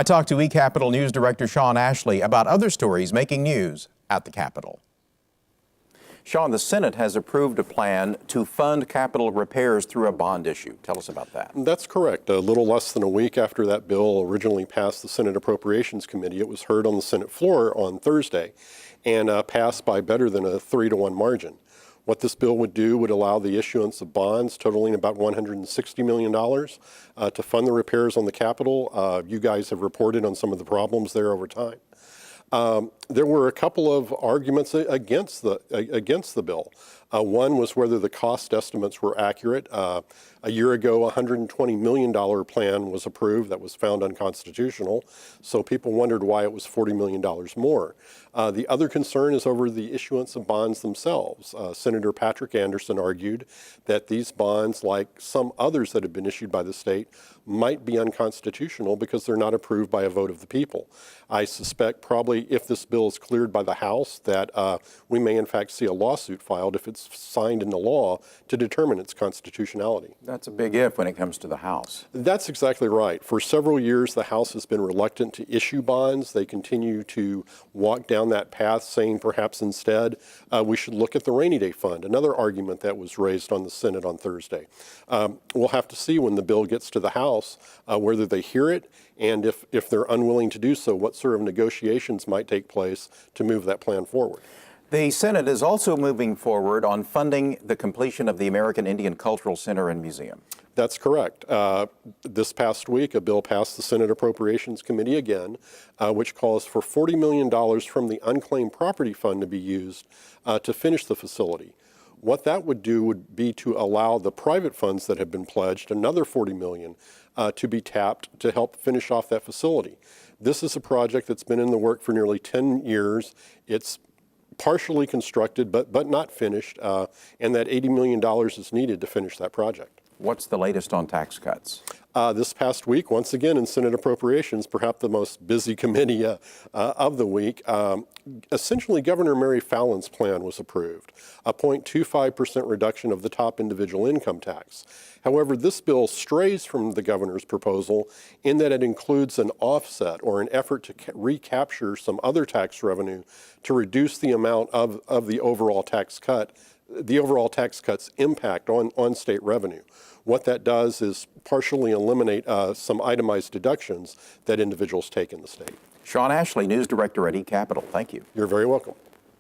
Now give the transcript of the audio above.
I talked to eCapitol News Director Sean Ashley about other stories making news at the Capitol. Sean, the Senate has approved a plan to fund Capitol repairs through a bond issue. Tell us about that. That's correct. A little less than a week after that bill originally passed the Senate Appropriations Committee, it was heard on the Senate floor on Thursday and passed by better than a 3-to-1 margin. What this bill would do would allow the issuance of bonds totaling about $160 million to fund the repairs on the Capitol. You guys have reported on some of the problems there over time. There were a couple of arguments against the bill. One was whether the cost estimates were accurate. A year ago, a $120 million plan was approved that was found unconstitutional, so people wondered why it was $40 million more. The other concern is over the issuance of bonds themselves. Senator Patrick Anderson argued that these bonds, like some others that have been issued by the state, might be unconstitutional because they're not approved by a vote of the people. I suspect probably if this bill is cleared by the House that we may in fact see a lawsuit filed if it's signed into law to determine its constitutionality. That's a big if when it comes to the House. That's exactly right. For several years, the House has been reluctant to issue bonds. They continue to walk down that path, saying perhaps instead we should look at the rainy day fund, another argument that was raised on the Senate on Thursday. We'll have to see when the bill gets to the House whether they hear it, and if they're unwilling to do so, what sort of negotiations might take place to move that plan forward. The Senate is also moving forward on funding the completion of the American Indian Cultural Center and Museum. That's correct. This past week, a bill passed the Senate Appropriations Committee again, which calls for $40 million from the Unclaimed Property Fund to be used to finish the facility. What that would do would be to allow the private funds that have been pledged, another $40 million, to be tapped to help finish off that facility. This is a project that's been in the work for nearly 10 years. It's partially constructed, but not finished, and that $80 million is needed to finish that project. What's the latest on tax cuts? This past week, once again in Senate Appropriations, perhaps the most busy committee of the week, essentially Governor Mary Fallon's plan was approved, a 0.25% reduction of the top individual income tax. However, this bill strays from the governor's proposal in that it includes an offset or an effort to recapture some other tax revenue to reduce the amount of the overall tax cut, the overall tax cut's impact on state revenue. What that does is partially eliminate some itemized deductions that individuals take in the state. Sean Ashley, News Director at eCapitol. Thank you. You're very welcome.